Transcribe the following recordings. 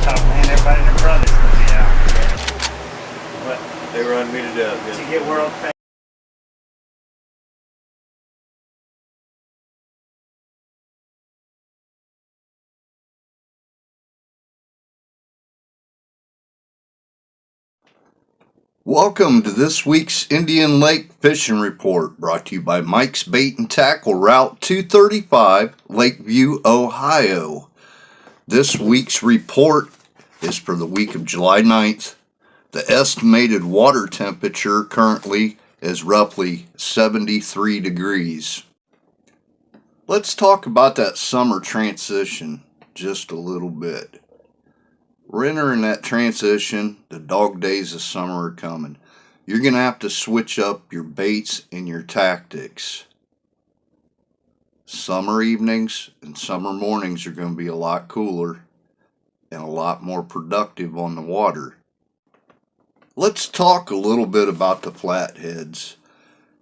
top man, everybody and their brother's gonna be out. But They run me to death. to Yeah. get world famous. Welcome to this week's Indian Lake Fishing Report, brought to you by Mike's Bait and Tackle, Route 235, Lakeview, Ohio. This week's report is for the week of July 9th. The estimated water temperature currently is roughly 73 degrees. Let's talk about that summer transition just a little bit. We're entering that transition. The dog days of summer are coming. You're going to have to switch up your baits and your tactics. Summer evenings and summer mornings are going to be a lot cooler and a lot more productive on the water. Let's talk a little bit about the flatheads.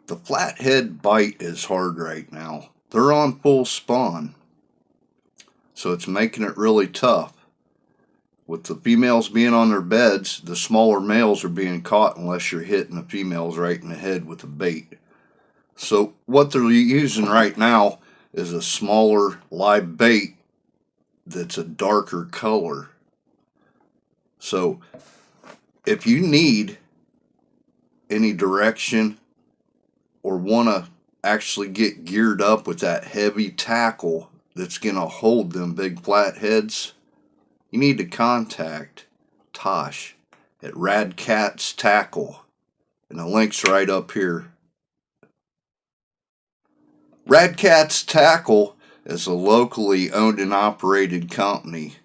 The flathead bite is hard right now. They're on full spawn, so it's making it really tough. With the females being on their beds, the smaller males are being caught unless you're hitting the females right in the head with a bait. So what they're using right now is a smaller live bait that's a darker color. So if you need any direction or want to actually get geared up with that heavy tackle that's going to hold them big flatheads, you need to contact Tosh at Rad Cat's Tackle, and the link's right up here. Rad Cat's Tackle is a locally owned and operated company.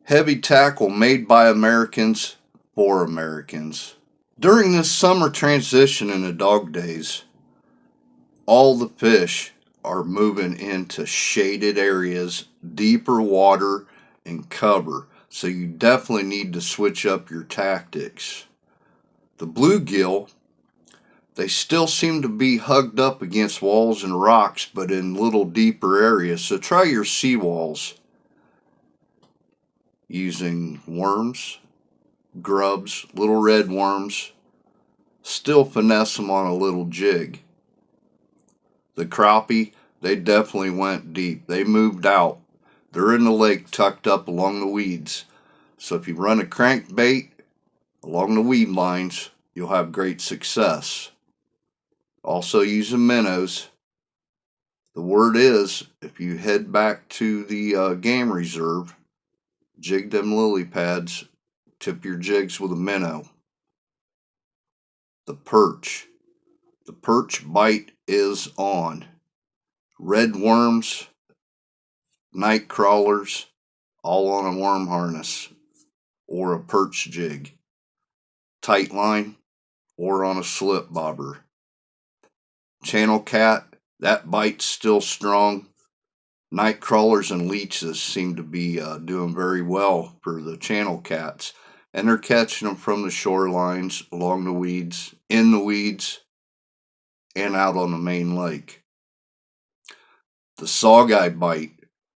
Heavy tackle made by Americans for Americans. During this summer transition in the dog days, all the fish are moving into shaded areas, deeper water, and cover, so you definitely need to switch up your tactics. The bluegill, they still seem to be hugged up against walls and rocks, but in little deeper areas, so try your seawalls using worms, grubs, little red worms. Still finesse them on a little jig. The crappie, they definitely went deep. They moved out. They're in the lake tucked up along the weeds. So if you run a crankbait along the weed lines, you'll have great success. Also using minnows. The word is, if you head back to the game reserve, jig them lily pads, tip your jigs with a minnow. The perch. The perch bite is on. Red worms, night crawlers, all on a worm harness or a perch jig, tight line, or on a slip bobber. Channel cat, that bite's still strong. Night crawlers and leeches seem to be doing very well for the channel cats, and they're catching them from the shorelines, along the weeds, in the weeds, and out on the main lake. The sawguy bite.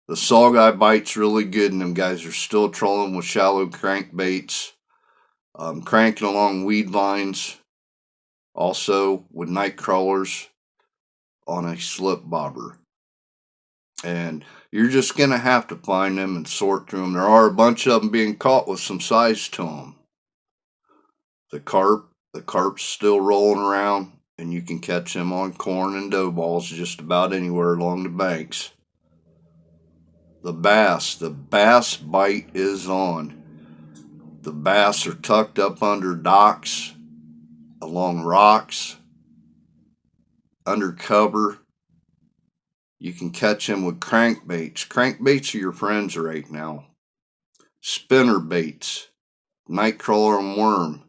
The sawguy bite's really good, and them guys are still trolling with shallow crankbaits, cranking along weed lines, also with night crawlers on a slip bobber. And you're just going to have to find them and sort through them. There are a bunch of them being caught with some size to them. The carp's still rolling around, and you can catch them on corn and dough balls just about anywhere along the banks. The bass bite is on. The bass are tucked up under docks, along rocks, under cover. You can catch them with crankbaits. Crankbaits are your friends right now. Spinner baits, night crawler and worm,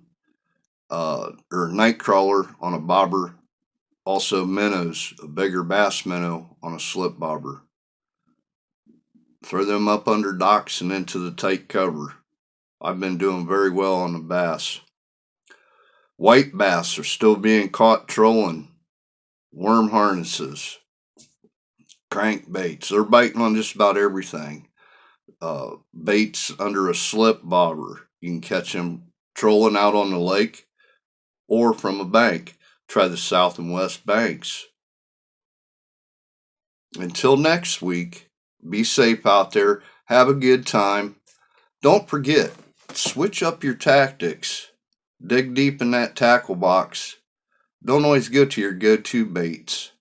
or night crawler on a bobber. Also minnows, a bigger bass minnow on a slip bobber. Throw them up under docks and into the tight cover. I've been doing very well on the bass. White bass are still being caught trolling. Worm harnesses, crankbaits. They're biting on just about everything. baits under a slip bobber. You can catch them trolling out on the lake or from a bank. Try the south and west banks. Until next week, be safe out there. Have a good time. Don't forget, switch up your tactics. Dig deep in that tackle box. Don't always go to your go-to baits.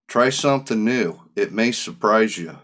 Try something new. It may surprise you.